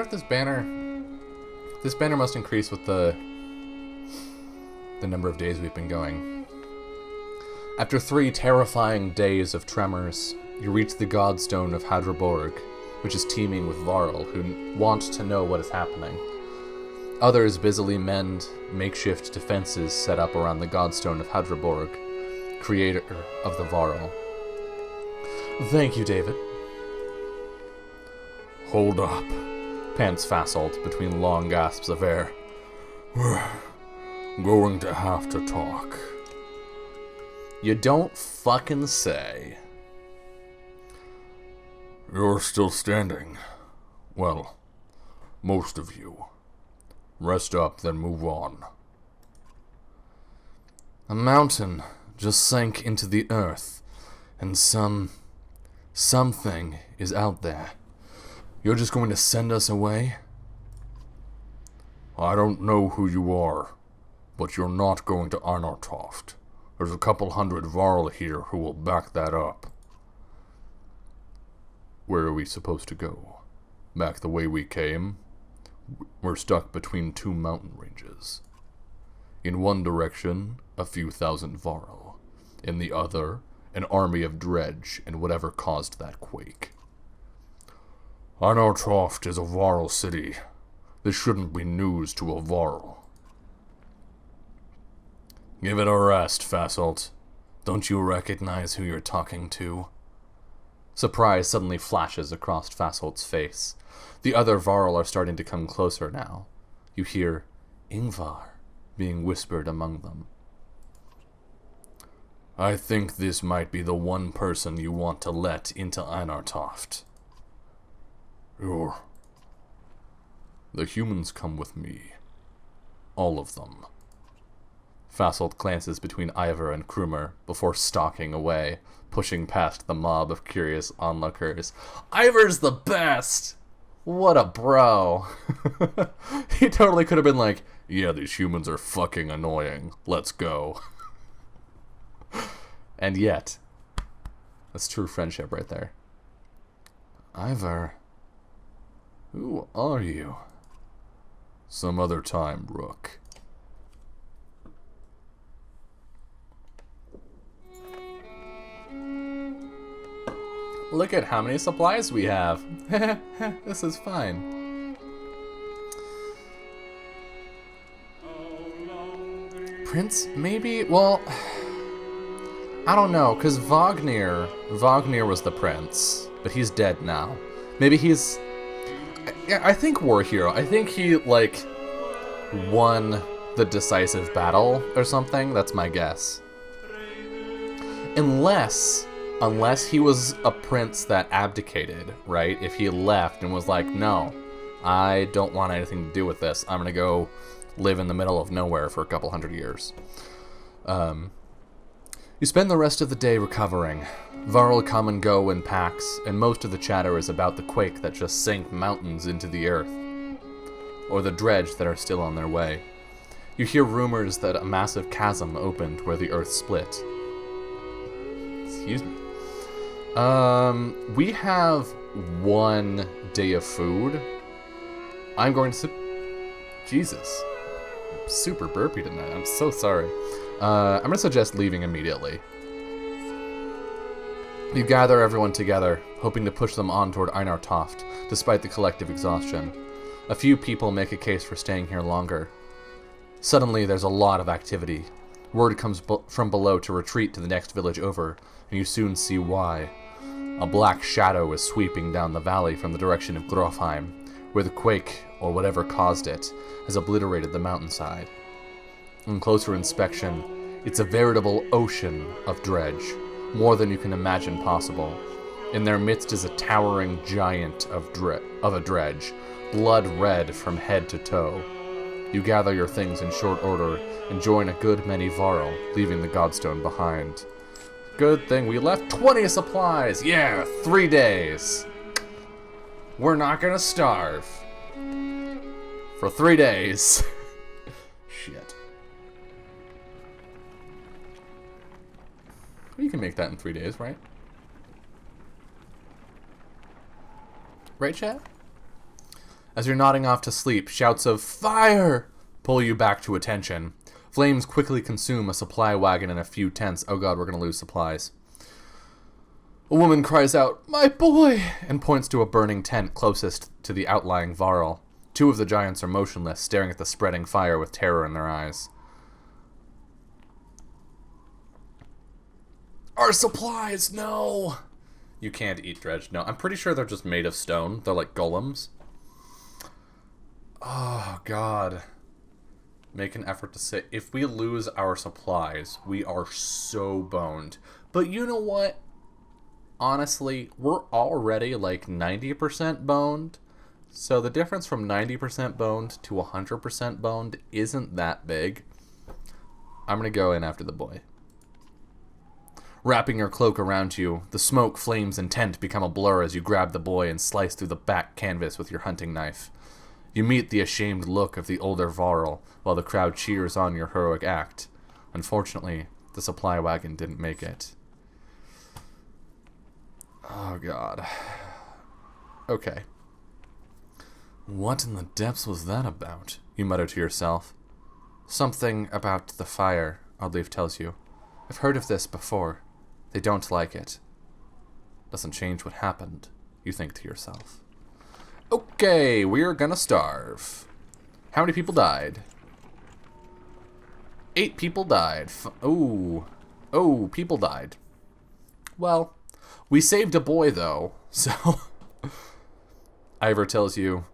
if this banner... This banner must increase with the number of days we've been going. After 3 terrifying days of tremors, you reach the Godstone of Hadraborg, which is teeming with Varl, who want to know what is happening. Others busily mend makeshift defenses set up around the Godstone of Hadraborg, creator of the Varl. Thank you, David. Hold up, pants Fasolt between long gasps of air. We're going to have to talk. You don't fucking say. You're still standing. Well, most of you. Rest up, then move on. A mountain just sank into the earth, and something is out there. You're just going to send us away? I don't know who you are, but you're not going to Einartoft. There's a couple hundred Varl here who will back that up. Where are we supposed to go? Back the way we came? We're stuck between 2 mountain ranges. In one direction, a few thousand Varl. In the other, an army of dredge and whatever caused that quake. Einartoft is a Varl city. This shouldn't be news to a Varl. Give it a rest, Fasolt. Don't you recognize who you're talking to? Surprise suddenly flashes across Fasolt's face. The other Varl are starting to come closer now. You hear Ingvar being whispered among them. I think this might be the one person you want to let into Einartoft. The humans come with me. All of them. Fasolt glances between Ivor and Krumer before stalking away, pushing past the mob of curious onlookers. Ivor's the best! What a bro. He totally could have been like, yeah, these humans are fucking annoying. Let's go. And yet, that's true friendship right there. Ivor, who are you? Some other time, Rook. Look at how many supplies we have. This is fine. Prince, maybe? Well, I don't know, because Wagner was the prince, but he's dead now. Maybe he's... I think War Hero. I think he, like, won the decisive battle or something. That's my guess. Unless he was a prince that abdicated, right? If he left and was like, no, I don't want anything to do with this. I'm going to go live in the middle of nowhere for a couple hundred years. You spend the rest of the day recovering. Varl come and go in packs, and most of the chatter is about the quake that just sank mountains into the earth, or the dredge that are still on their way. You hear rumors that a massive chasm opened where the earth split. Excuse me. We have 1 day of food. I'm going to... Jesus. I'm super burpy tonight. I'm so sorry. I'm going to suggest leaving immediately. You gather everyone together, hoping to push them on toward Einartoft, despite the collective exhaustion. A few people make a case for staying here longer. Suddenly, there's a lot of activity. Word comes from below to retreat to the next village over, and you soon see why. A black shadow is sweeping down the valley from the direction of Grofheim, where the quake, or whatever caused it, has obliterated the mountainside. On closer inspection, it's a veritable ocean of dredge, more than you can imagine possible. In their midst is a towering giant of a dredge, blood red from head to toe. You gather your things in short order and join a good many Varl, leaving the Godstone behind. Good thing we left 20 supplies! Yeah, 3 days! We're not gonna starve. For 3 days. Shit. You can make that in 3 days, right? Right, chat? As you're nodding off to sleep, shouts of "Fire!" pull you back to attention. Flames quickly consume a supply wagon and a few tents. Oh god, we're gonna lose supplies. A woman cries out, "My boy!" and points to a burning tent closest to the outlying Varl. Two of the giants are motionless, staring at the spreading fire with terror in their eyes. Our supplies, no! You can't eat dredge. No, I'm pretty sure they're just made of stone. They're like golems. Oh, God. Make an effort to say, if we lose our supplies, we are so boned. But you know what? Honestly, we're already like 90% boned. So the difference from 90% boned to 100% boned isn't that big. I'm going to go in after the boy. Wrapping your cloak around you, the smoke, flames, and tent become a blur as you grab the boy and slice through the back canvas with your hunting knife. You meet the ashamed look of the older Varl, while the crowd cheers on your heroic act. Unfortunately, the supply wagon didn't make it. Oh, God. Okay. What in the depths was that about? You mutter to yourself. Something about the fire, Oddleif tells you. I've heard of this before. They don't like it. Doesn't change what happened, you think to yourself. Okay, we're gonna starve. How many people died? 8 people died. Oh, people died. Well, we saved a boy, though, so... Ivor tells you,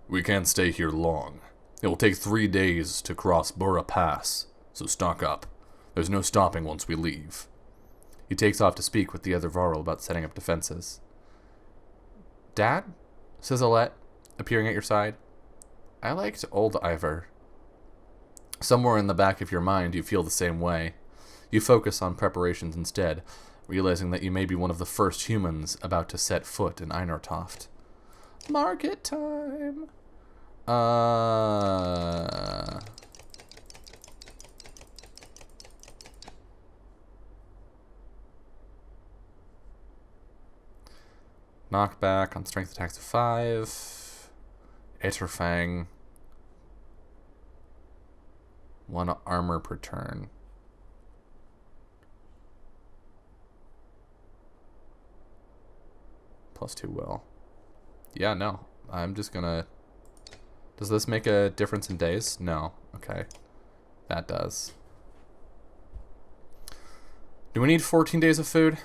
we can't stay here long. It will take 3 days to cross Burra Pass, so stock up. There's no stopping once we leave. He takes off to speak with the other Varl about setting up defenses. Dad? Says Alette, appearing at your side. I liked old Ivor. Somewhere in the back of your mind, you feel the same way. You focus on preparations instead, realizing that you may be one of the first humans about to set foot in Einartoft. Market time! Knockback on strength attacks of 5. Etterfang. 1 armor per turn. +2 will. Yeah, no. I'm just gonna... Does this make a difference in days? No. Okay. That does. Do we need 14 days of food?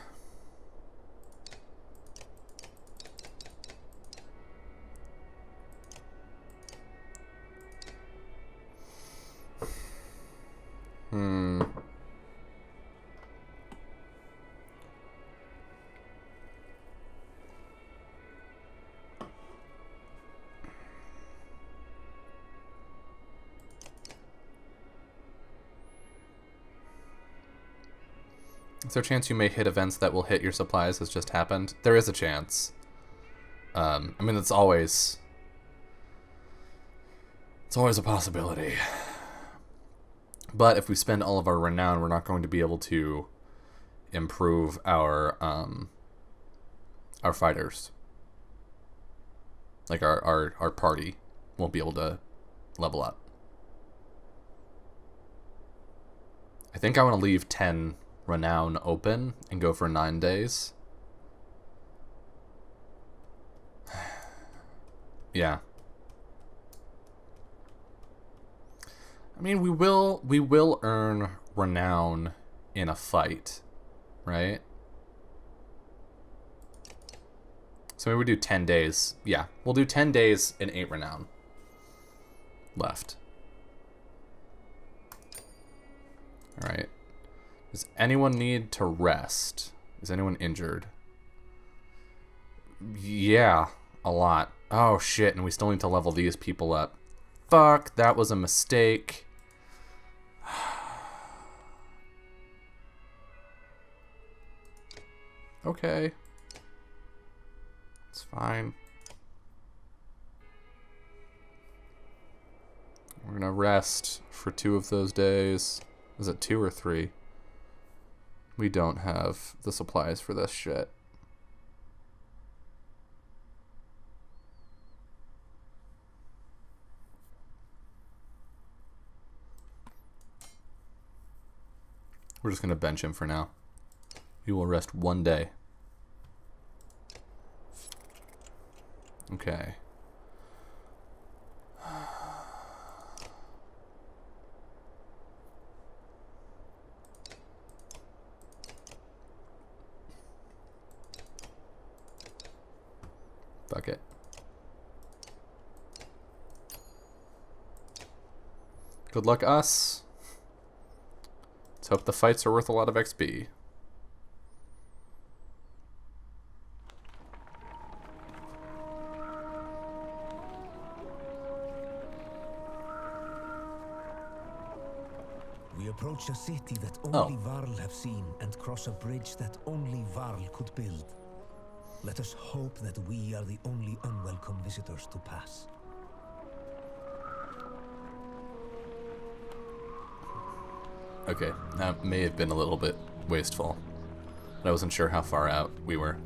Is there a chance you may hit events that will hit your supplies as just happened? There is a chance. I mean, it's always a possibility. But if we spend all of our renown, we're not going to be able to improve our fighters. Like our party won't be able to level up. I think I want to leave 10 renown open and go for 9 days. Yeah. I mean, we will earn renown in a fight, right? So maybe we do 10 days. Yeah, we'll do 10 days and 8 renown left. All right. Does anyone need to rest? Is anyone injured? Yeah, a lot. Oh shit, and we still need to level these people up. Fuck, that was a mistake. Okay. It's fine. We're gonna rest for 2 of those days. Is it 2 or 3? We don't have the supplies for this shit. We're just going to bench him for now. You will rest 1 day. Okay. Fuck it. Good luck, us. Let's hope the fights are worth a lot of XP. We approach a city that only Varl have seen and cross a bridge that only Varl could build. Let us hope that we are the only unwelcome visitors to pass. Okay, that may have been a little bit wasteful. But I wasn't sure how far out we were.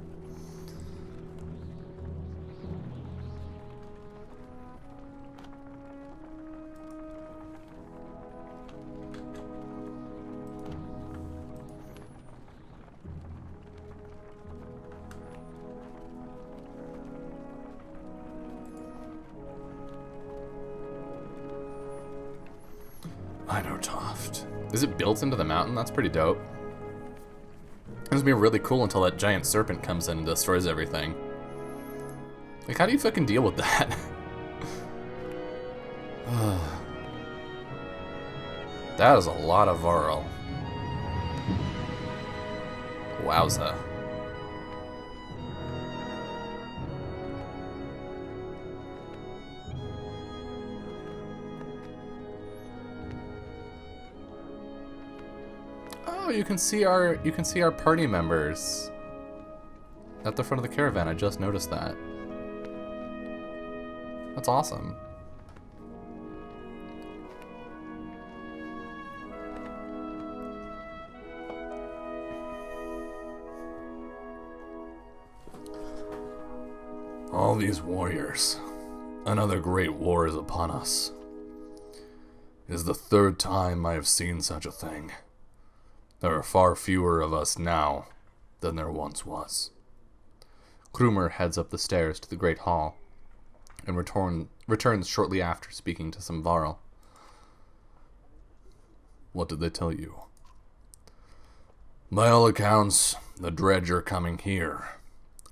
Is it built into the mountain? That's pretty dope. It's gonna be really cool until that giant serpent comes in and destroys everything. Like, how do you fucking deal with that? That is a lot of Varl. Wowza. Oh, you can see our party members at the front of the caravan. I just noticed that. That's awesome. All these warriors. Another great war is upon us. It is the 3rd time I have seen such a thing. There are far fewer of us now than there once was. Krumer heads up the stairs to the Great Hall and returns shortly after, speaking to some Varl. What did they tell you? By all accounts, the Dredge are coming here.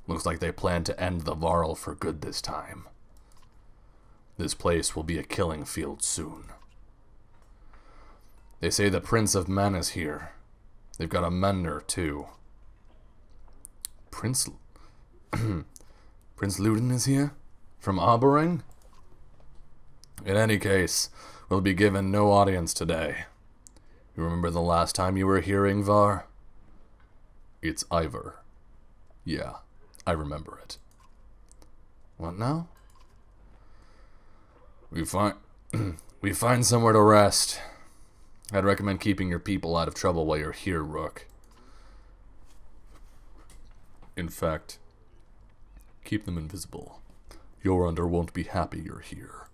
Looks like they plan to end the Varl for good this time. This place will be a killing field soon. They say the Prince of Men is here. They've got a Mender, too. Prince Luden is here? From Aberring? In any case, we'll be given no audience today. You remember the last time you were here, Ingvar? It's Ivor. Yeah, I remember it. What now? We find somewhere to rest. I'd recommend keeping your people out of trouble while you're here, Rook. In fact, keep them invisible. Yorander won't be happy you're here.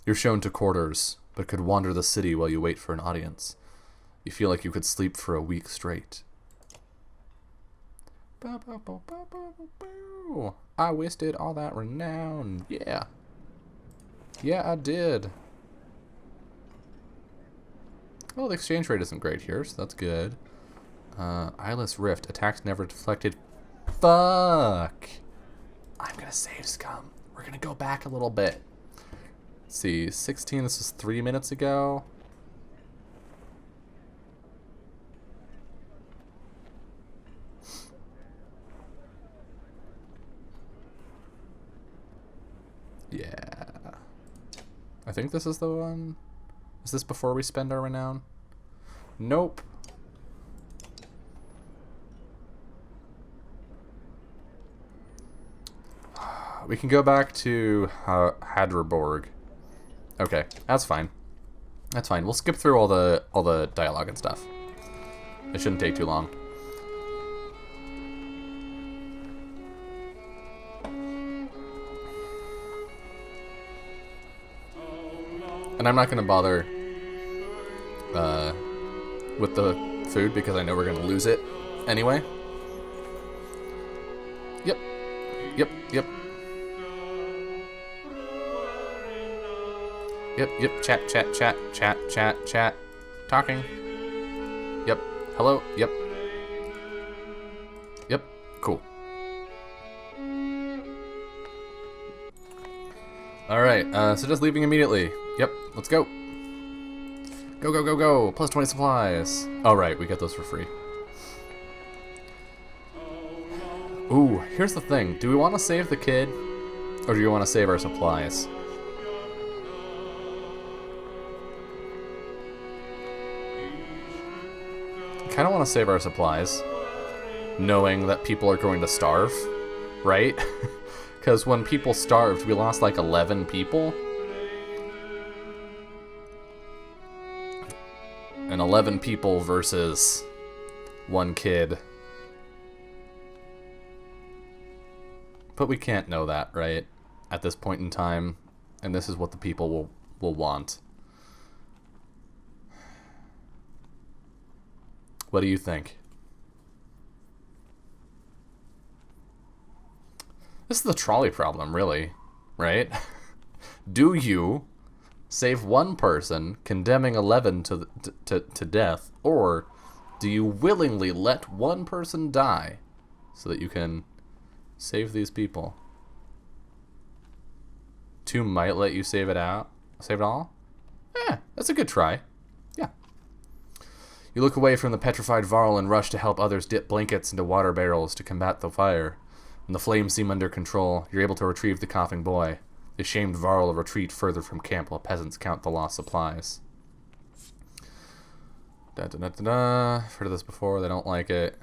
You're shown to quarters, but could wander the city while you wait for an audience. You feel like you could sleep for a week straight. I wasted all that renown. Yeah. Yeah, I did. Well, the exchange rate isn't great here, so that's good. Eyeless Rift. Attacks never deflected. Fuck! I'm gonna save scum. We're gonna go back a little bit. Let's see, 16, this was 3 minutes ago. Yeah. I think this is the one. Is this before we spend our renown? Nope. We can go back to Hadreborg. Okay, that's fine. That's fine. We'll skip through all the dialogue and stuff. It shouldn't take too long. And I'm not gonna bother with the food because I know we're going to lose it anyway. Yep. Yep, yep. Yep, yep, chat, chat, chat, chat, chat, chat. Talking. Yep. Hello? Yep. Yep. Cool. Alright, so just leaving immediately. Yep, let's go. Go, go, go, go. Plus 20 supplies. Alright, we get those for free. Ooh, here's the thing. Do we want to save the kid? Or do you want to save our supplies? I kind of want to save our supplies, knowing that people are going to starve, right? Because when people starved, we lost like 11 people. And 11 people versus one kid. But we can't know that, right? At this point in time. And this is what the people will want. What do you think? This is the trolley problem, really, right? Do you save one person, condemning 11 to death, or do you willingly let one person die so that you can save these people? 2 might let you save it all? Eh, that's a good try. Yeah. You look away from the petrified Varl and rush to help others dip blankets into water barrels to combat the fire. When the flames seem under control, you're able to retrieve the coughing boy. The shamed Varl retreat further from camp while peasants count the lost supplies. I've heard of this before, they don't like it.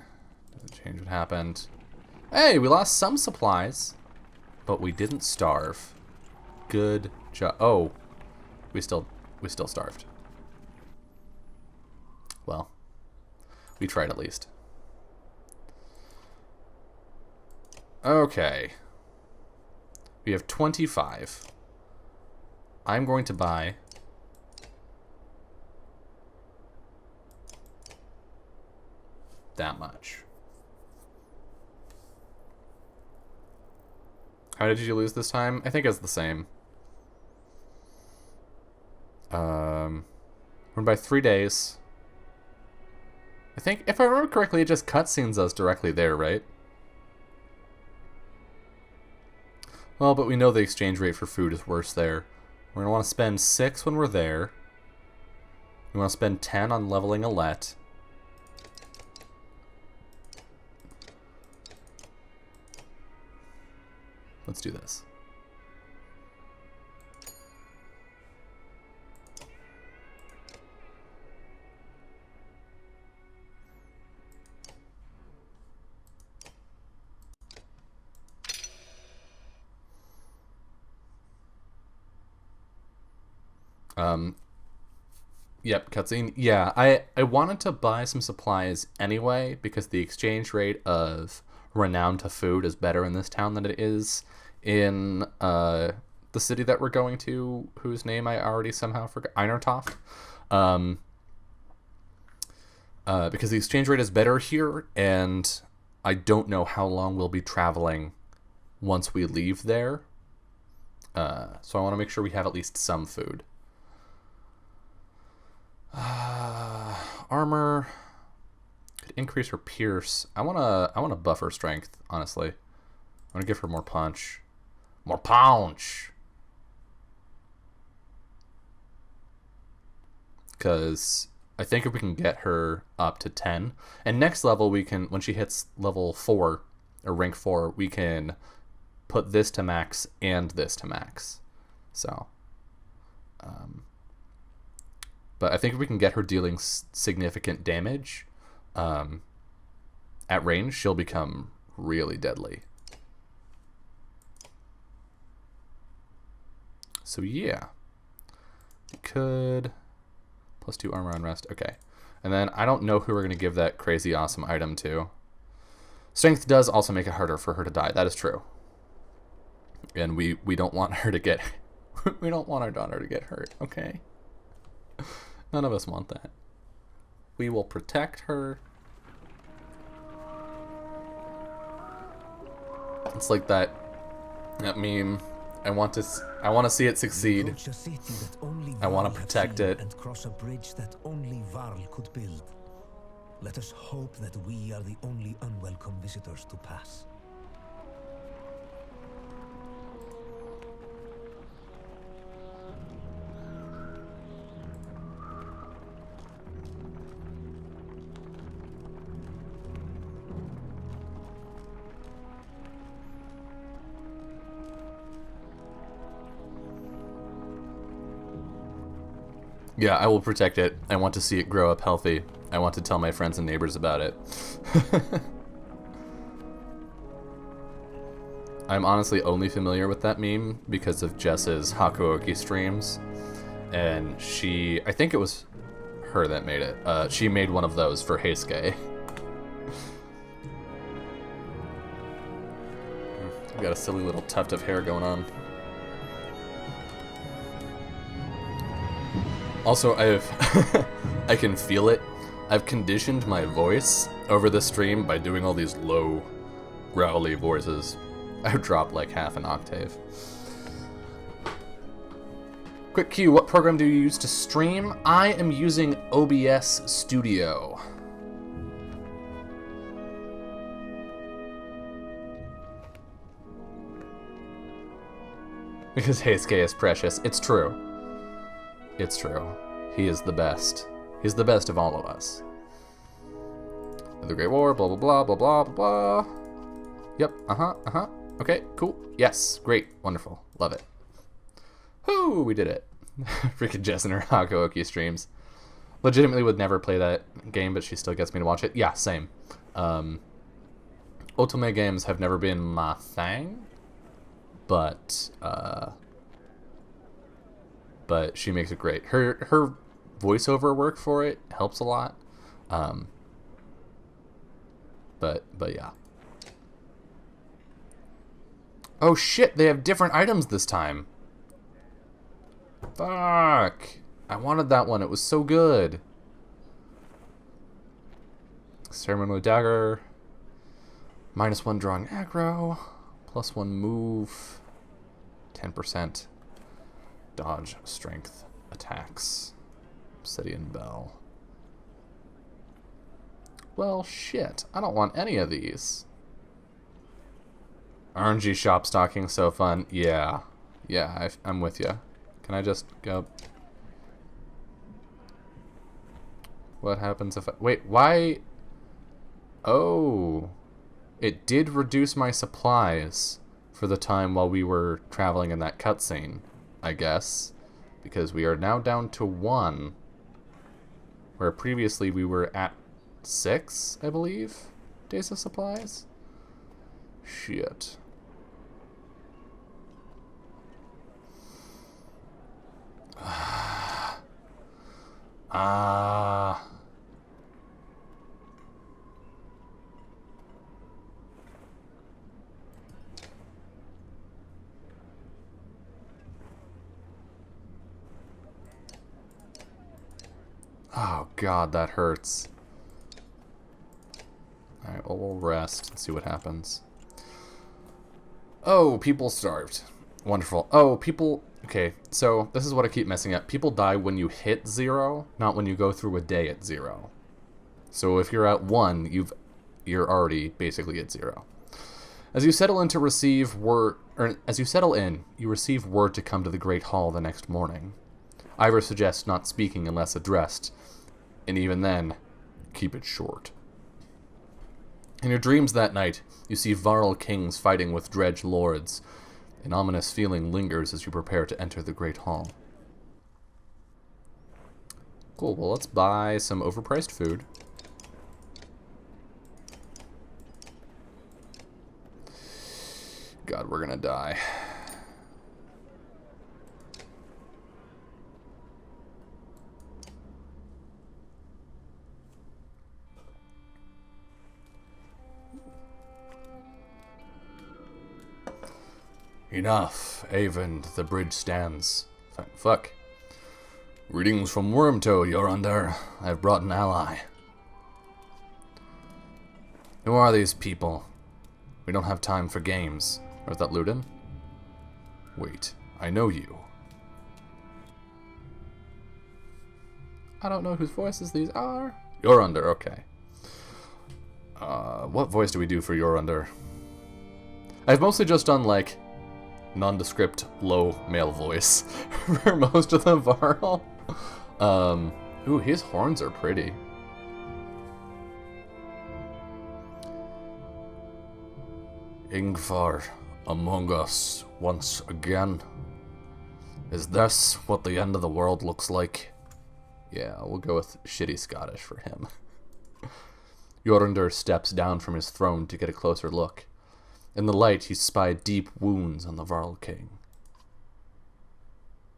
Doesn't change what happened. Hey, we lost some supplies, but we didn't starve. Good job. Oh, we still starved. Well, we tried at least. Okay. We have 25. I'm going to buy that much. How did you lose this time? I think it's the same. We're by 3 days. I think, if I remember correctly, it just cutscenes us directly there, right? Well, but we know the exchange rate for food is worse there. We're going to want to spend 6 when we're there. We want to spend 10 on leveling Alette. Let's do this. Yep, cutscene. Yeah, I wanted to buy some supplies anyway because the exchange rate of renown to food is better in this town than it is in the city that we're going to, whose name I already somehow forgot, Einertoft. Because the exchange rate is better here, and I don't know how long we'll be traveling once we leave there. So I want to make sure we have at least some food. Armor could increase her pierce. I wanna buff her strength, honestly. I wanna give her more punch. More punch! Because I think if we can get her up to 10, and next level we can, when she hits level 4, or rank 4, we can put this to max and this to max. So, but I think if we can get her dealing significant damage at range, she'll become really deadly. So yeah, we could +2 armor on rest. Okay, and then I don't know who we're gonna give that crazy awesome item to. Strength does also make it harder for her to die. That is true, and we don't want her to get we don't want our daughter to get hurt. Okay. None of us want that. We will protect her. It's like that meme. I want to see it succeed. I want to protect it. And cross a bridge that only Varl could build. Let us hope that we are the only unwelcome visitors to pass. Yeah, I will protect it. I want to see it grow up healthy. I want to tell my friends and neighbors about it. I'm honestly only familiar with that meme because of Jess's Hakuoki streams. And I think it was her that made it. She made one of those for Heisuke. I've got a silly little tuft of hair going on. Also, I can feel it. I've conditioned my voice over the stream by doing all these low, growly voices. I've dropped like half an octave. Quick cue, what program do you use to stream? I am using OBS Studio. Because Heisuke is precious. It's true. It's true. He is the best. He's the best of all of us. The Great War, blah, blah, blah, blah, blah, blah, blah. Yep, Okay, cool. Yes, great, wonderful. Love it. Whoo, we did it. Freaking Jess and her Hakuoki streams. Legitimately would never play that game, but she still gets me to watch it. Yeah, same. Otome games have never been my thing, but she makes it great. Her voiceover work for it helps a lot. But yeah. Oh shit, they have different items this time. Fuck. I wanted that one. It was so good. Ceremonial dagger. -1 drawing aggro. +1 move. 10%. Dodge, strength, attacks. Obsidian bell. Well, shit. I don't want any of these. RNG shop stocking, so fun. Yeah. Yeah, I'm with you. Can I just go... What happens if I... Wait, why... Oh. It did reduce my supplies for the time while we were traveling in that cutscene, I guess. Because we are now down to 1. Where previously we were at 6, I believe, days of supplies. Shit. Oh god, that hurts. Alright, well, we'll rest and see what happens. Oh, people starved. Wonderful. Oh, people... Okay, so this is what I keep messing up. People die when you hit 0, not when you go through a day at 0. So if you're at 1, you're already basically at 0. As you settle in, you receive word to come to the Great Hall the next morning. Ivor suggests not speaking unless addressed, and even then, keep it short. In your dreams that night, you see Varl kings fighting with Dredge lords. An ominous feeling lingers as you prepare to enter the Great Hall. Cool, well let's buy some overpriced food. God, we're gonna die. Enough, Avon, the bridge stands. Fuck. Greetings from Wormtoad, you're under. I've brought an ally. Who are these people? We don't have time for games. Or is that Ludin? Wait, I know you. I don't know whose voices these are. You're under, okay. What voice do we do for You're Under? I've mostly just done, like, nondescript low male voice for most of the Varl. Ooh, his horns are pretty. Ingvar among us once again. Is this what the end of the world looks like? Yeah, we'll go with shitty Scottish for him. Jorundur steps down from his throne to get a closer look. In the light, he spied deep wounds on the Varl King.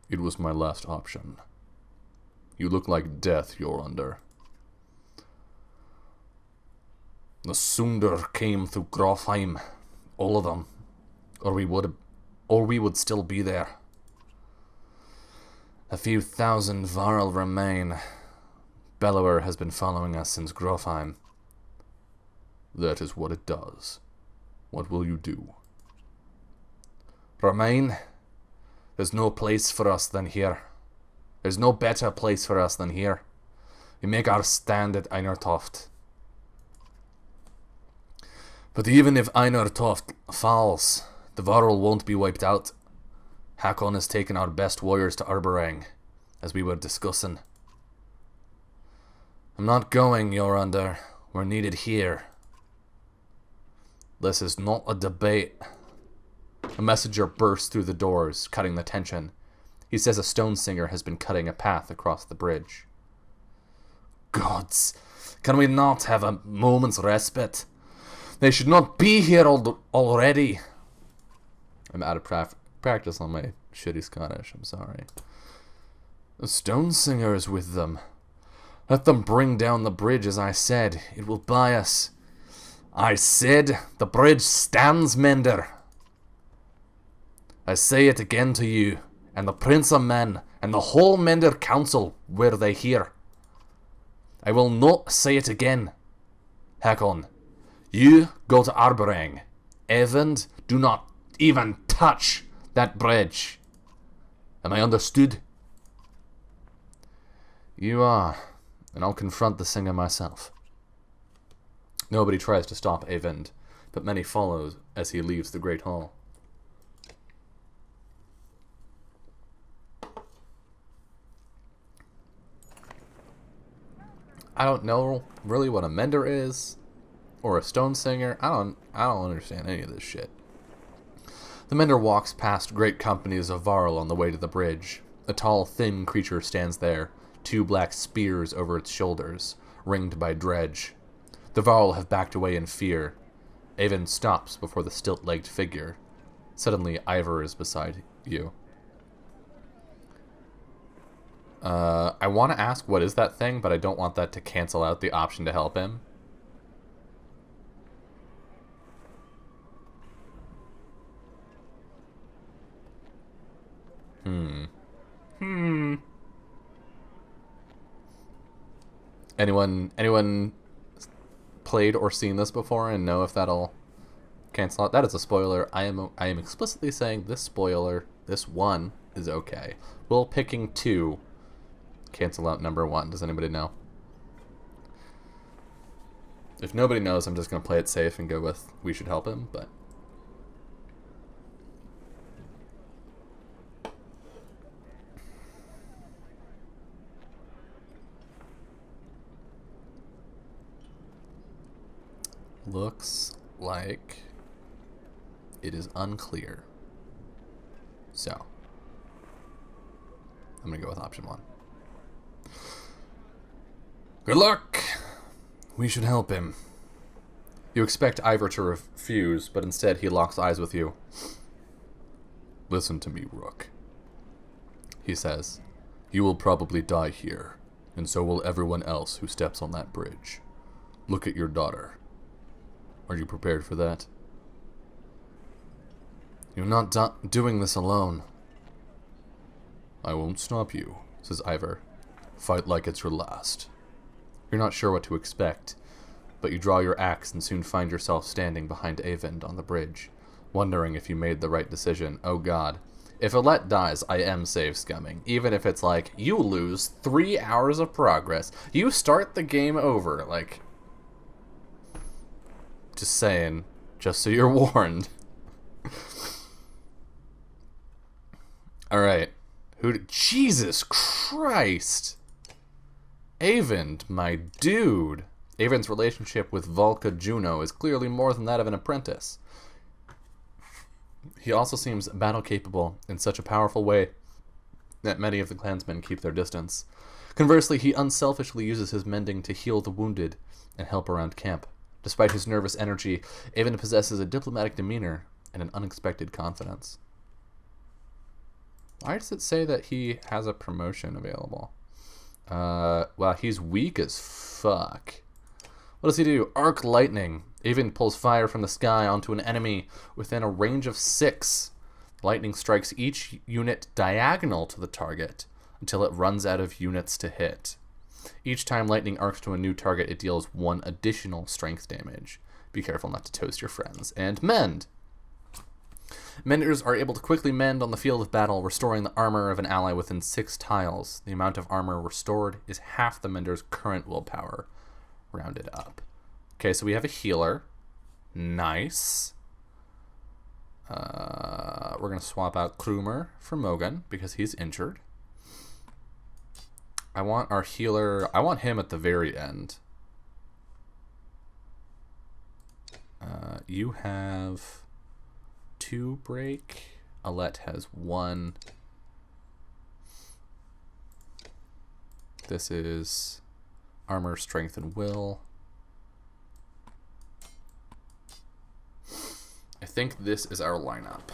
It was my last option. You look like death, Jorundur. The Sundar came through Grofheim. All of them. Or we would still be there. A few thousand Varl remain. Bellower has been following us since Grofheim. That is what it does. What will you do? Remain? There's no place for us than here. There's no better place for us than here. We make our stand at Einar Toft. But even if Einar Toft falls, the Varl won't be wiped out. Hakon has taken our best warriors to Arberang, as we were discussing. I'm not going, Jorundur. We're needed here. This is not a debate. A messenger bursts through the doors, cutting the tension. He says a stone singer has been cutting a path across the bridge. Gods, can we not have a moment's respite? They should not be here already. I'm out of practice on my shitty Scottish, I'm sorry. The stone singer is with them. Let them bring down the bridge, as I said. It will buy us. I said the bridge stands, Mender. I say it again to you, and the Prince of Men, and the whole Mender Council, were they here. I will not say it again. Hakon, you go to Arberang. Evand, do not even touch that bridge. Am I understood? You are, and I'll confront the singer myself. Nobody tries to stop Eyvind, but many follow as he leaves the Great Hall. I don't know really what a mender is, or a stone singer. I don't understand any of this shit. The mender walks past great companies of Varl on the way to the bridge. A tall, thin creature stands there, 2 black spears over its shoulders, ringed by dredge. The Varl have backed away in fear. Eyvind stops before the stilt-legged figure. Suddenly, Ivor is beside you. I want to ask what is that thing, but I don't want that to cancel out the option to help him. Anyone played or seen this before and know if that'll cancel out? That is a spoiler. I am explicitly saying this spoiler, this one, is okay. Will picking 2 cancel out number 1? Does anybody know? If nobody knows, I'm just going to play it safe and go with we should help him, but... Looks like it is unclear. So, I'm going to go with option 1. Good luck! We should help him. You expect Ivor to refuse, but instead he locks eyes with you. Listen to me, Rook, he says. You will probably die here, and so will everyone else who steps on that bridge. Look at your daughter. Are you prepared for that? You're not doing this alone. I won't stop you, says Ivor. Fight like it's your last. You're not sure what to expect. but you draw your axe and soon find yourself standing behind Eyvind on the bridge, wondering if you made the right decision. Oh god. If Alette dies, I am save scumming. Even if it's like, you lose 3 hours of progress. You start the game over. Like, just saying. Just so you're warned. Alright. Jesus Christ! Eyvind, my dude. Eyvind's relationship with Volka Juno is clearly more than that of an apprentice. He also seems battle-capable in such a powerful way that many of the clansmen keep their distance. Conversely, he unselfishly uses his mending to heal the wounded and help around camp. Despite his nervous energy, Eyvind possesses a diplomatic demeanor and an unexpected confidence. Why does it say that he has a promotion available? Well, he's weak as fuck. What does he do? Arc lightning. Eyvind pulls fire from the sky onto an enemy within a range of 6. Lightning strikes each unit diagonal to the target until it runs out of units to hit. Each time lightning arcs to a new target, it deals 1 additional strength damage. Be careful not to toast your friends. And mend. Menders are able to quickly mend on the field of battle, restoring the armor of an ally within 6 tiles. The amount of armor restored is half the mender's current willpower, rounded up. Okay, so we have a healer. Nice. We're going to swap out Krumer for Mogan because he's injured. I want our healer... I want him at the very end. You have 2 break. Alette has 1. This is armor, strength, and will. I think this is our lineup.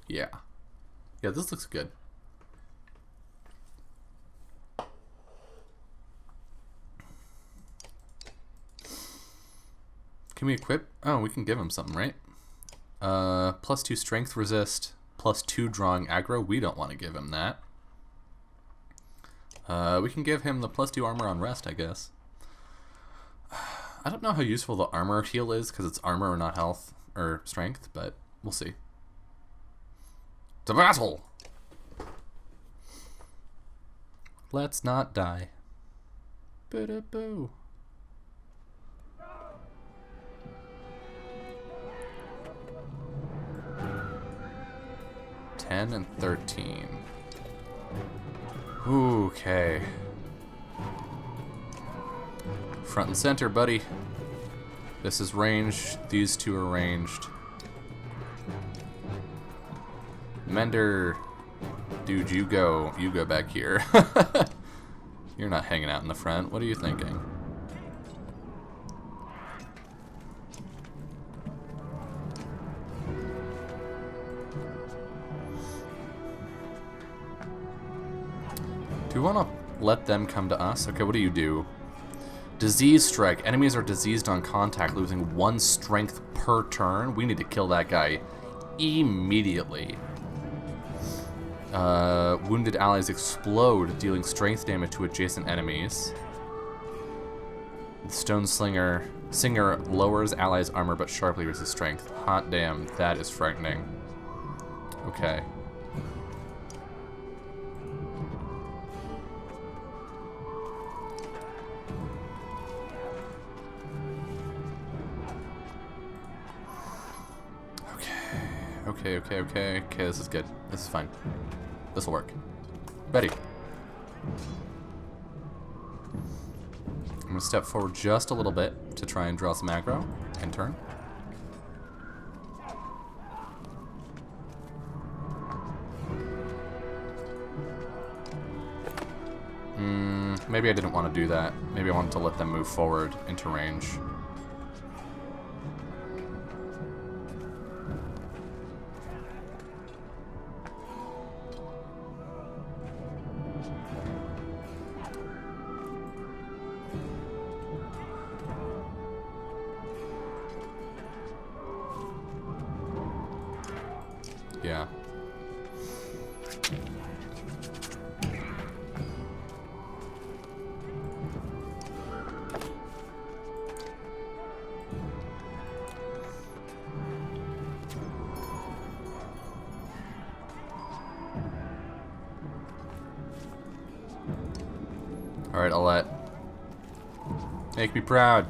Yeah. Yeah, this looks good. Can we equip? Oh, we can give him something, right? +2 strength resist, +2 drawing aggro. We don't want to give him that. We can give him the +2 armor on rest, I guess. I don't know how useful the armor heal is, because it's armor or not health or strength, but we'll see. To battle! Let's not die. Boo-da-boo. $10 and $13. Okay. Front and center, buddy. This is ranged. These 2 are ranged. Mender, dude, you go back here. You're not hanging out in the front. What are you thinking? Do we want to let them come to us? Okay, what do you do? Disease strike. Enemies are diseased on contact, losing 1 strength per turn. We need to kill that guy immediately. Wounded allies explode, dealing strength damage to adjacent enemies. The Stone Singer lowers allies' armor but sharply resists strength. Hot damn, that is frightening. Okay. Okay, this is good. This is fine. This will work. Ready. I'm going to step forward just a little bit to try and draw some aggro and turn. Maybe I didn't want to do that. Maybe I wanted to let them move forward into range. Yeah. Alright, Alette. Make me proud.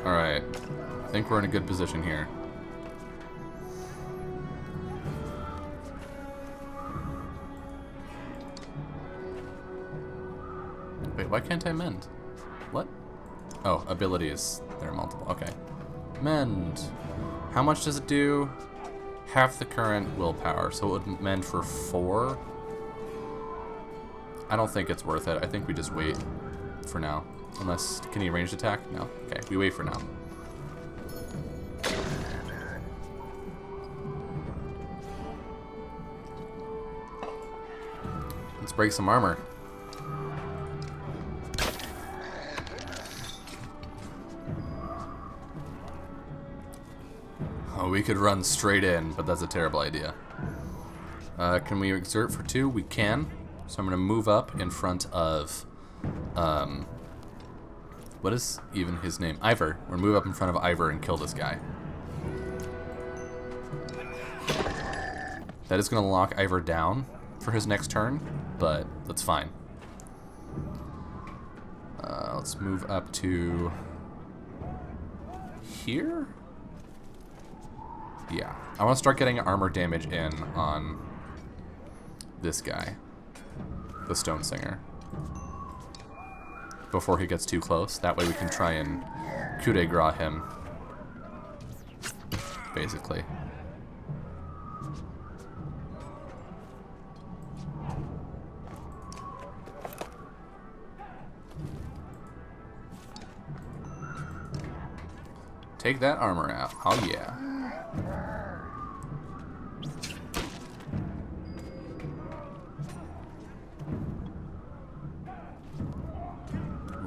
Alright. I think we're in a good position here. Wait, why can't I mend? What? Oh, abilities. There are multiple. Okay. Mend. How much does it do? Half the current willpower, so it would mend for 4. I don't think it's worth it. I think we just wait for now. Unless, can he ranged attack? No. Okay, we wait for now. Let's break some armor. Oh, we could run straight in, but that's a terrible idea. Can we exert for 2? We can. So I'm going to move up in front of, what is even his name? Ivor. We're going to move up in front of Ivor and kill this guy. That is going to lock Ivor down for his next turn, but that's fine. Let's move up to here? Yeah. I want to start getting armor damage in on this guy, the Stone Singer, before he gets too close. That way we can try and coup de grace him, basically. Take that armor out. Oh yeah.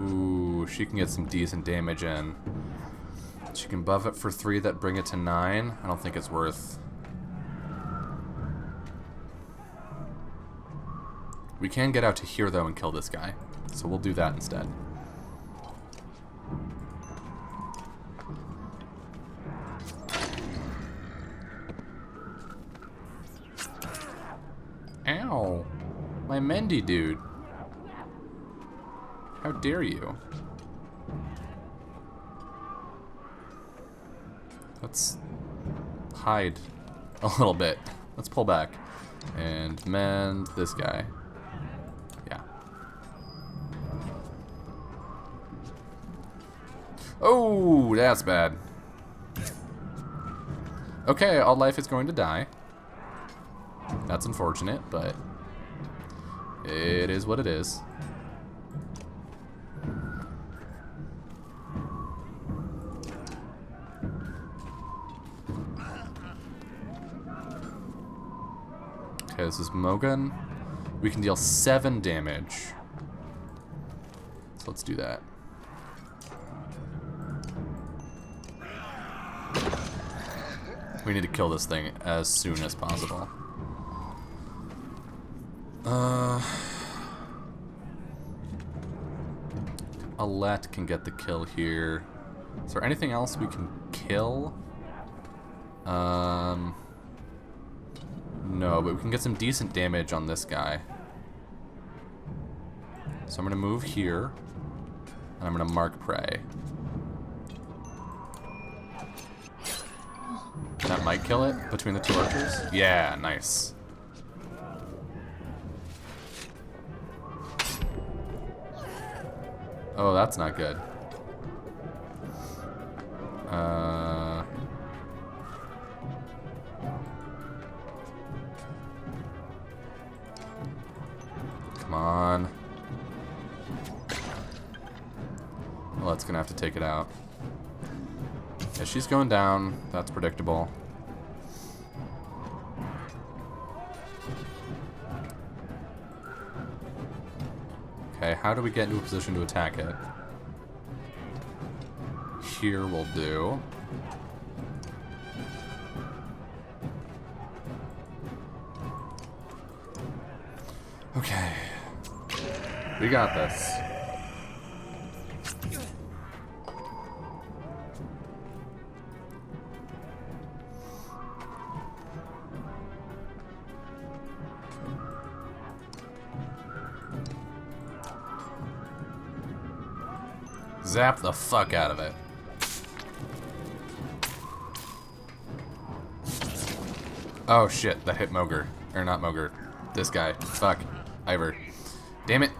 Ooh, she can get some decent damage in. She can buff it for 3, that bring it to 9. I don't think it's worth. We can get out to here though and kill this guy, so we'll do that instead. Ow! My Mendy dude. How dare you? Let's hide a little bit. Let's pull back and mend this guy. Yeah. Oh, that's bad. Okay, all life is going to die. That's unfortunate, but it is what it is. Okay, this is Mogan. We can deal 7 damage. So let's do that. We need to kill this thing as soon as possible. Alette can get the kill here. Is there anything else we can kill? No, but we can get some decent damage on this guy. So I'm gonna move here, and I'm gonna mark prey. That might kill it between the 2 archers. Yeah, nice. Oh, that's not good. Come on. Well, that's gonna have to take it out. Yeah, she's going down. That's predictable. Okay, how do we get into a position to attack it? Here will do. Okay. We got this. Zap the fuck out of it. Oh shit, that hit Mogre. Or not Mogre. This guy. Fuck. Ivor. Damn it.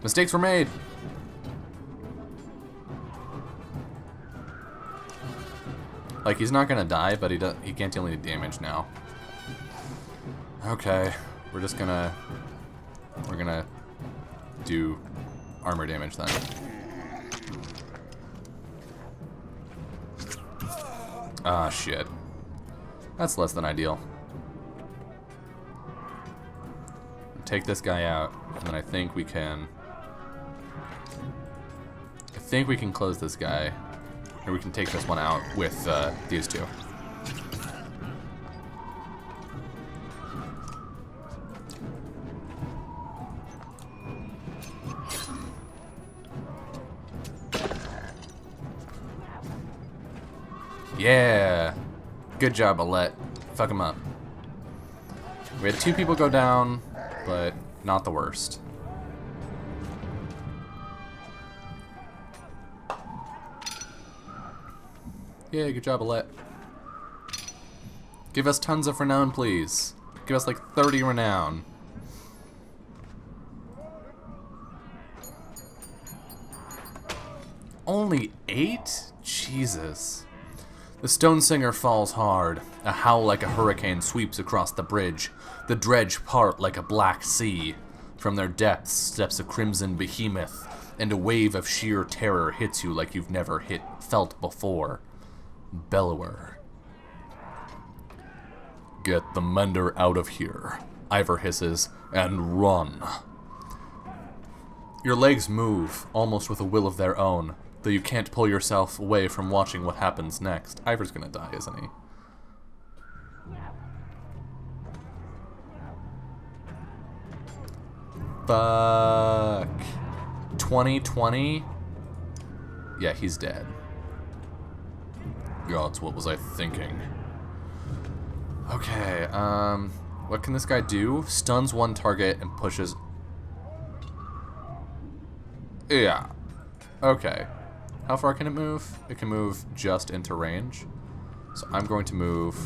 Mistakes were made. Like, he's not gonna die, but he can't deal any damage now. Okay. We're gonna do armor damage then. Ah, shit. That's less than ideal. Take this guy out, and then I think we can close this guy, or we can take this one out with these two. Yeah! Good job, Alette. Fuck him up. We had 2 people go down, but not the worst. Yeah, good job, Alette. Give us tons of renown, please. Give us like 30 renown. Only 8? Jesus. The stone singer falls hard. A howl like a hurricane sweeps across the bridge. The dredge part like a black sea. From their depths steps a crimson behemoth, and a wave of sheer terror hits you like you've never felt before. Bellower. Get the mender out of here, Ivor hisses, and run. Your legs move, almost with a will of their own, though you can't pull yourself away from watching what happens next. Ivor's gonna die, isn't he? Fuck. 2020? Yeah, he's dead. Gods, what was I thinking? Okay, what can this guy do? Stuns one target and pushes... Yeah. Okay. How far can it move? It can move just into range. So I'm going to move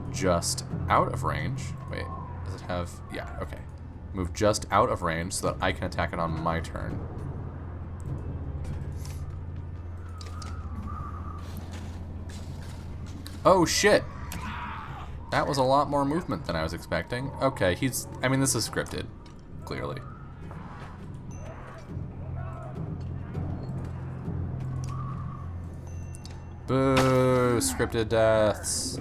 just out of range. Wait, does it have... Yeah, okay. Move just out of range so that I can attack it on my turn. Oh, shit! That was a lot more movement than I was expecting. Okay, he's... I mean, this is scripted, clearly. Boo! Scripted deaths.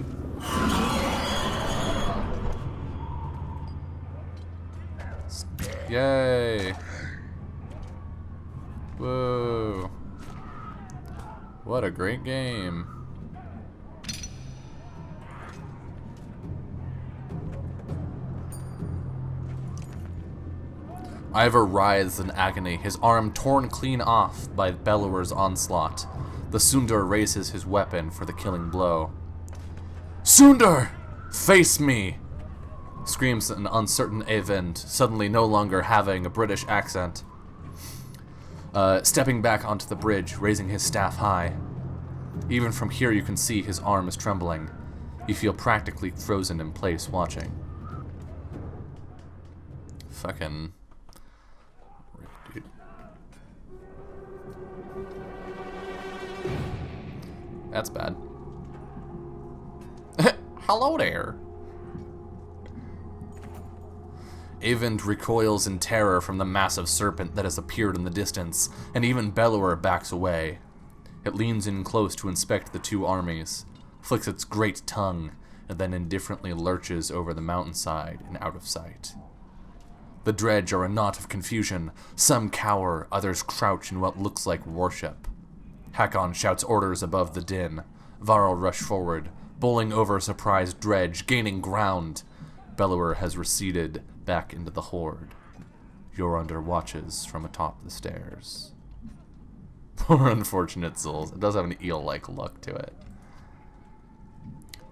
Yay! Whoa! What a great game. Ivor writhes in agony, his arm torn clean off by Bellower's onslaught. The Sundar raises his weapon for the killing blow. Sundar! Face me! Screams an uncertain Eyvind, suddenly no longer having a British accent. Stepping back onto the bridge, raising his staff high. Even from here you can see his arm is trembling. You feel practically frozen in place watching. Fucking... Dude. That's bad. Hello there. Eyvind recoils in terror from the massive serpent that has appeared in the distance, and even Bellower backs away. It leans in close to inspect the 2 armies, flicks its great tongue, and then indifferently lurches over the mountainside and out of sight. The dredge are a knot of confusion. Some cower, others crouch in what looks like worship. Hakon shouts orders above the din. Varl rush forward, bowling over a surprised dredge, gaining ground. Bellower has receded back into the horde. You're under watches from atop the stairs. Poor unfortunate souls. It does have an eel-like look to it.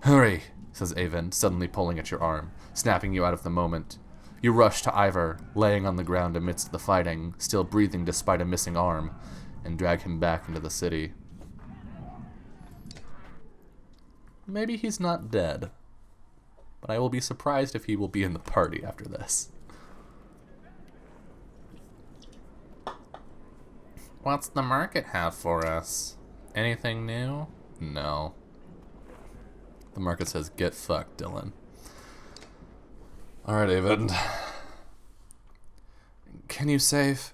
Hurry, says Eyvind, suddenly pulling at your arm, snapping you out of the moment. You rush to Ivor, laying on the ground amidst the fighting, still breathing despite a missing arm. and drag him back into the city. Maybe he's not dead, but I will be surprised if he will be in the party after this. What's the market have for us? Anything new? No. The market says, get fucked, Dylan. Alright, David. Can you save?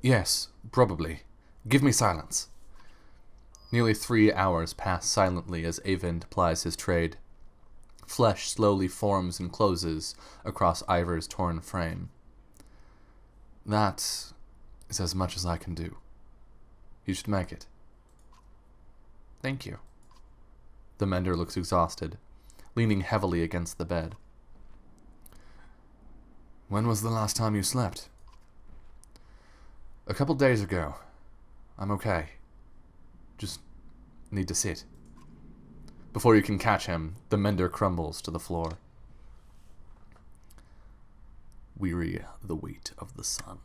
Yes, probably. Give me silence. Nearly 3 hours pass silently as Avend plies his trade. Flesh slowly forms and closes across Ivor's torn frame. That is as much as I can do. You should make it. Thank you. The mender looks exhausted, leaning heavily against the bed. When was the last time you slept? A couple days ago. I'm okay. Just need to sit. Before you can catch him, the mender crumbles to the floor. Weary the weight of the sun.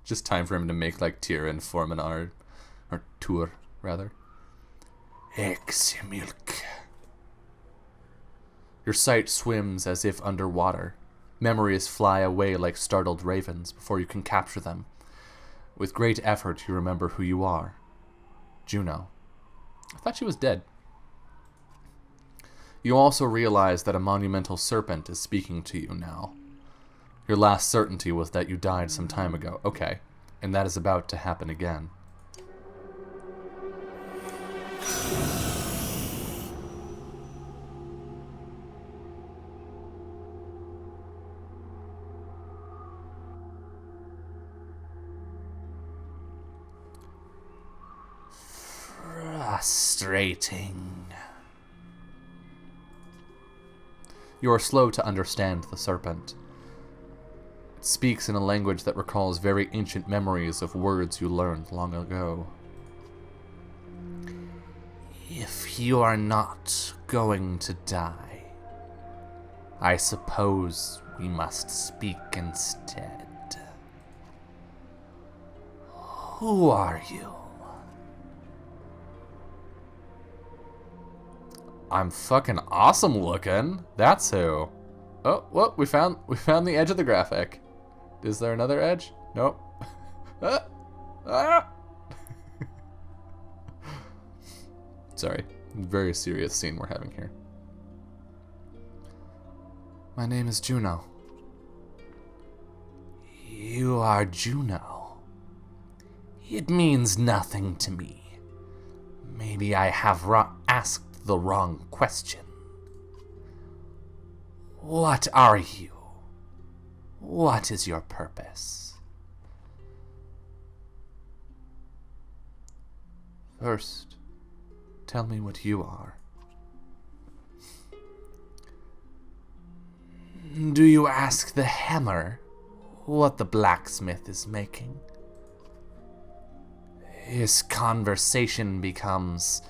Just time for him to make like Tyr form an art. Or Tur, rather. Ex-milk. Your sight swims as if underwater. Memories fly away like startled ravens before you can capture them. With great effort, you remember who you are. Juno. I thought she was dead. You also realize that a monumental serpent is speaking to you now. Your last certainty was that you died some time ago. Okay, and that is about to happen again. Frustrating. You are slow to understand the serpent. It speaks in a language that recalls very ancient memories of words you learned long ago. If you are not going to die, I suppose we must speak instead. Who are you? I'm fucking awesome looking. That's who. Oh, well, we found the edge of the graphic. Is there another edge? Nope. Sorry. Very serious scene we're having here. My name is Juno. You are Juno. It means nothing to me. Maybe I have asked the wrong question. What are you? What is your purpose? First, tell me what you are. Do you ask the hammer what the blacksmith is making? His conversation becomes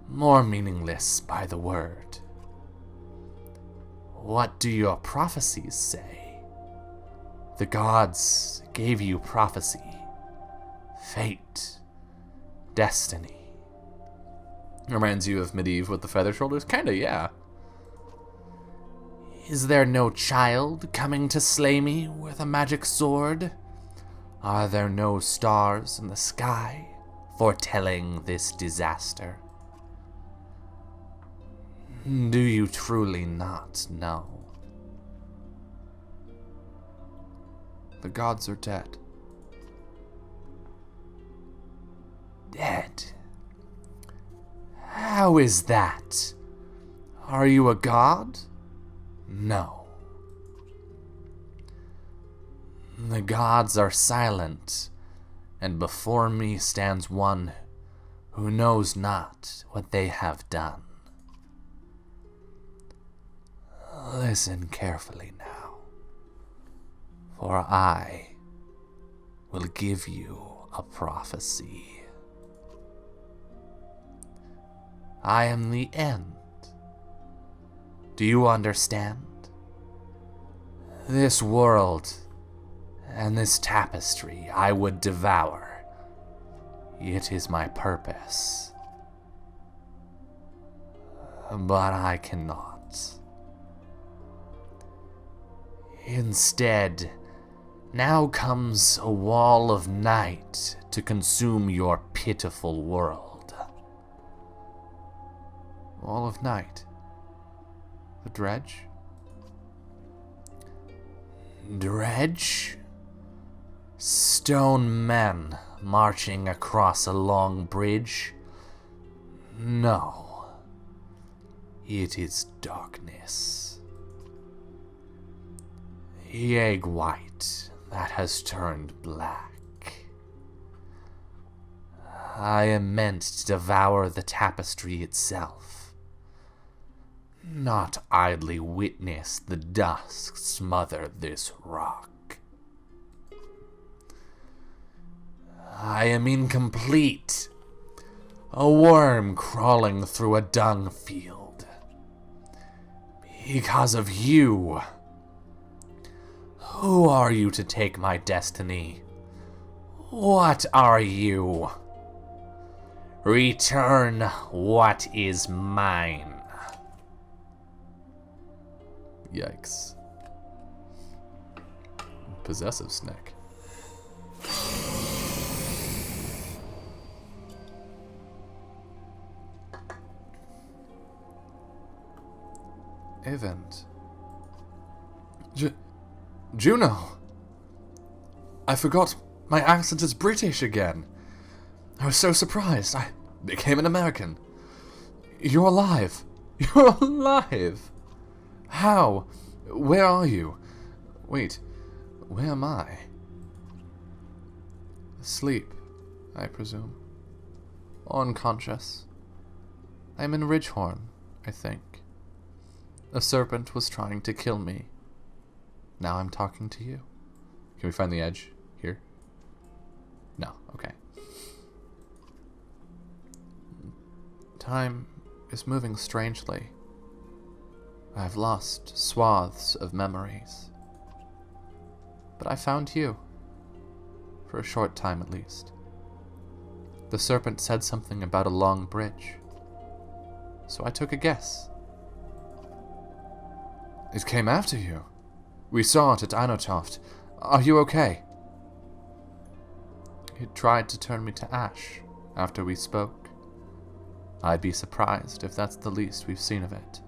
more meaningless by the word. What do your prophecies say? The gods gave you prophecy, fate, destiny. Reminds you of Medivh with the feather shoulders? Kinda, yeah. Is there no child coming to slay me with a magic sword? Are there no stars in the sky foretelling this disaster? Do you truly not know? The gods are dead. Dead? How is that? Are you a god? No. The gods are silent, and before me stands one who knows not what they have done. Listen carefully now, for I will give you a prophecy. I am the end. Do you understand? This world And this tapestry I would devour. It is my purpose. But I cannot. Instead, now comes a wall of night to consume your pitiful world. Wall of night? The dredge? Dredge? Stone men marching across a long bridge? No. It is darkness. The egg white that has turned black. I am meant to devour the tapestry itself, not idly witness the dusk smother this rock. I am incomplete, a worm crawling through a dung field. Because of you. Who are you to take my destiny? What are you? Return what is mine. Yikes. Possessive snake. Event. Juno! I forgot my accent is British again. I was so surprised. I became an American. You're alive. You're alive! How? Where are you? Wait, where am I? Asleep, I presume. Or unconscious. I'm in Ridgehorn, I think. A serpent was trying to kill me. Now I'm talking to you. Can we find the edge here? No, okay. Time is moving strangely. I've lost swaths of memories. But I found you. For a short time at least. The serpent said something about a long bridge. So I took a guess. It came after you. We saw it at Anotoft. Are you okay? It tried to turn me to ash after we spoke. I'd be surprised if that's the least we've seen of it.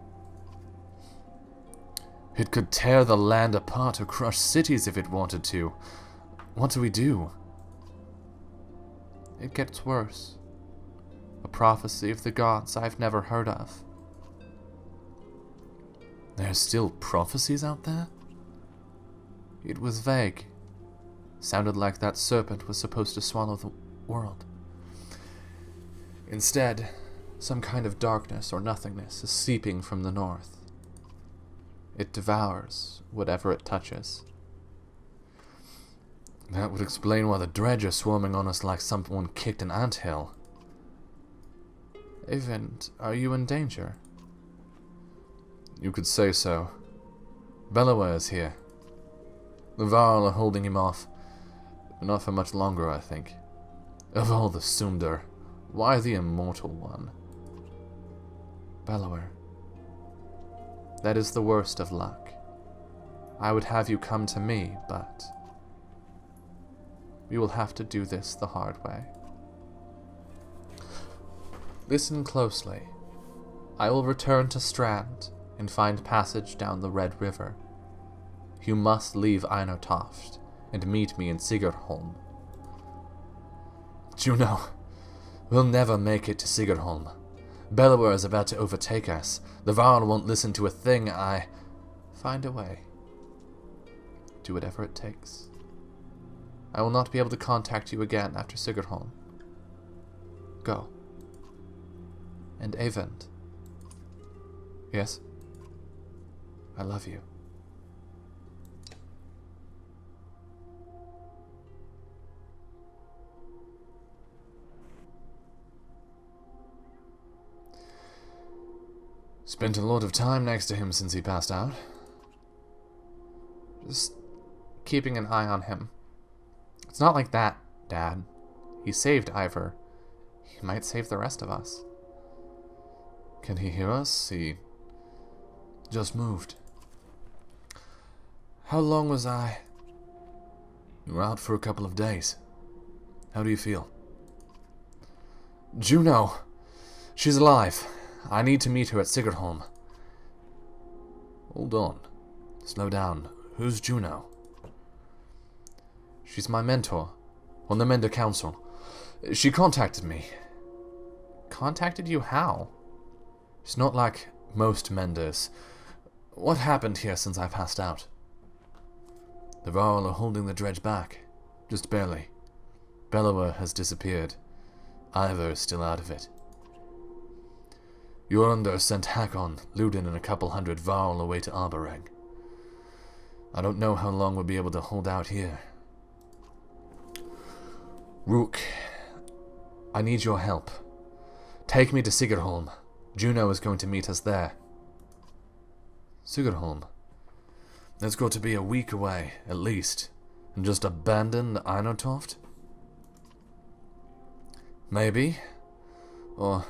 It could tear the land apart or crush cities if it wanted to. What do we do? It gets worse. A prophecy of the gods I've never heard of. There's still prophecies out there? It was vague. Sounded like that serpent was supposed to swallow the world. Instead, some kind of darkness or nothingness is seeping from the north. It devours whatever it touches. That would explain why the dredge are swarming on us like someone kicked an anthill. Event, are you in danger? You could say so. Bellower is here. The Varl are holding him off, but not for much longer, I think. Of all the Sundar, why the immortal one? Bellower. That is the worst of luck. I would have you come to me, but we will have to do this the hard way. Listen closely. I will return to Strand and find passage down the Red River. You must leave Einertoft and meet me in Sigurdholm. Juno, we'll never make it to Sigurdholm. Bellower is about to overtake us. The Varl won't listen to a thing. Find a way. Do whatever it takes. I will not be able to contact you again after Sigurdholm. Go. And Avent. Yes? I love you. Spent a lot of time next to him since he passed out. Just keeping an eye on him. It's not like that, Dad. He saved Ivor. He might save the rest of us. Can he hear us? He just moved. How long was I? You were out for a couple of days. How do you feel? Juno! She's alive. I need to meet her at Sigerholm. Hold on. Slow down. Who's Juno? She's my mentor on the Mender Council. She contacted me. Contacted you how? It's not like most Menders. What happened here since I passed out? The Varl are holding the dredge back. Just barely. Bellower has disappeared. Ivor is still out of it. Jorundr sent Hakon, Ludin, and a couple hundred Varl away to Arboreg. I don't know how long we'll be able to hold out here. Rook, I need your help. Take me to Sigerholm. Juno is going to meet us there. Sigerholm? That's got to be a week away, at least. And just abandon Einortoft? Maybe. Or...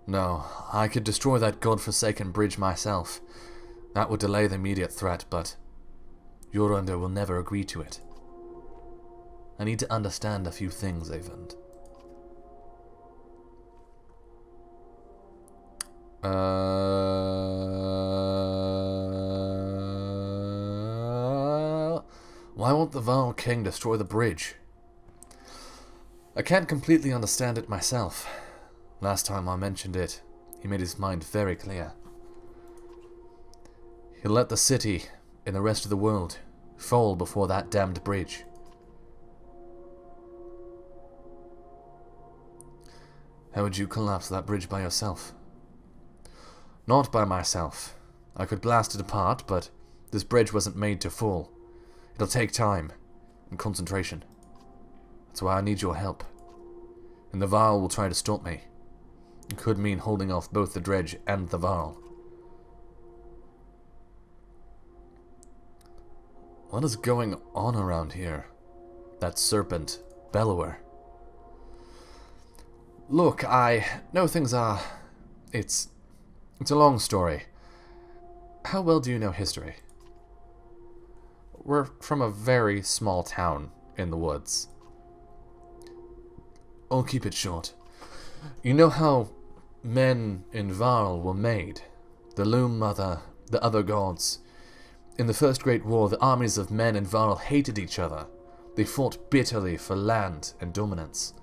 no, I could destroy that godforsaken bridge myself. That would delay the immediate threat, but... Jorundr will never agree to it. I need to understand a few things, Eyvind. Why won't the Varl King destroy the bridge? I can't completely understand it myself. Last time I mentioned it, he made his mind very clear. He'll let the city and the rest of the world fall before that damned bridge. How would you collapse that bridge by yourself? Not by myself. I could blast it apart, but this bridge wasn't made to fall. It'll take time and concentration. That's why I need your help. And the Varl will try to stop me. It could mean holding off both the dredge and the Varl. What is going on around here? That serpent, Bellower. Look, I know things are... It's a long story. How well do you know history? We're from a very small town in the woods. I'll keep it short. You know how men in Varl were made? The Loom Mother, the other gods. In the First Great War, the armies of men in Varl hated each other. They fought bitterly for land and dominance.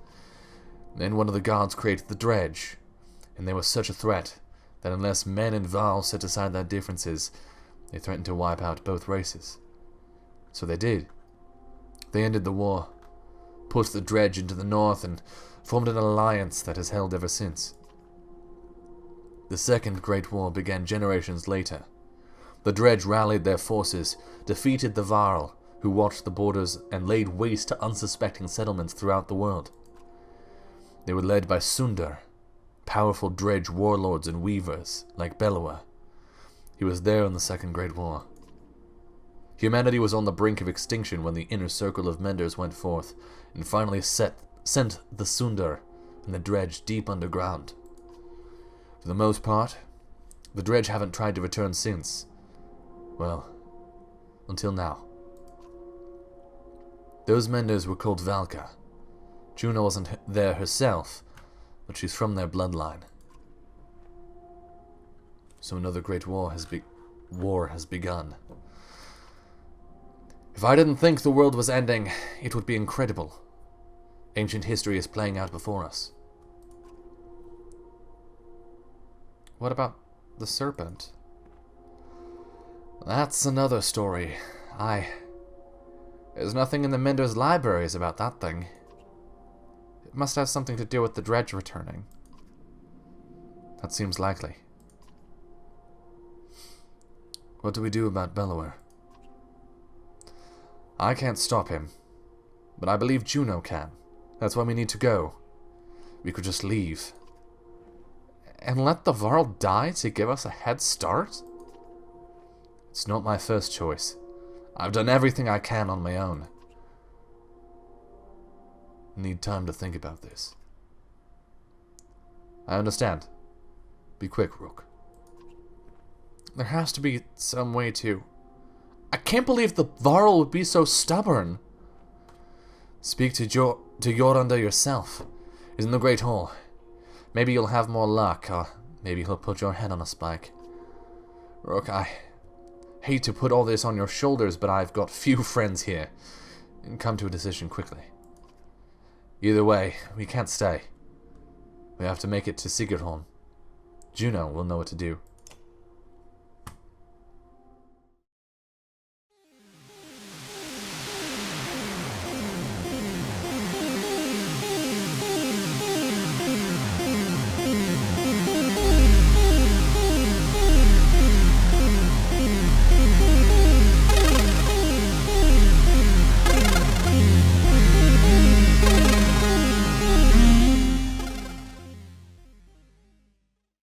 Then one of the gods created the dredge, and they were such a threat that unless men in Varl set aside their differences, they threatened to wipe out both races. So they did. They ended the war, pushed the dredge into the north, and formed an alliance that has held ever since. The Second Great War began generations later. The dredge rallied their forces, defeated the Varl, who watched the borders and laid waste to unsuspecting settlements throughout the world. They were led by Sundar, powerful dredge warlords and weavers like Bellower. He was there in the Second Great War. Humanity was on the brink of extinction when the inner circle of Menders went forth and finally sent the Sundar and the dredge deep underground. For the most part, the dredge haven't tried to return since. Well, until now. Those Menders were called Valka. Juno wasn't there herself, but she's from their bloodline. So another great war has begun. If I didn't think the world was ending, it would be incredible. Ancient history is playing out before us. What about the serpent? That's another story. There's nothing in the Menders' libraries about that thing. It must have something to do with the dredge returning. That seems likely. What do we do about Bellower? I can't stop him, but I believe Juno can. That's why we need to go. We could just leave. And let the Varl die to give us a head start? It's not my first choice. I've done everything I can on my own. Need time to think about this. I understand. Be quick, Rook. There has to be some way to... I can't believe the Varl would be so stubborn. Speak to Yorunda yourself. He's in the Great Hall. Maybe you'll have more luck, or maybe he'll put your head on a spike. Rook, I hate to put all this on your shoulders, but I've got few friends here. And come to a decision quickly. Either way, we can't stay. We have to make it to Sigerholm. Juno will know what to do.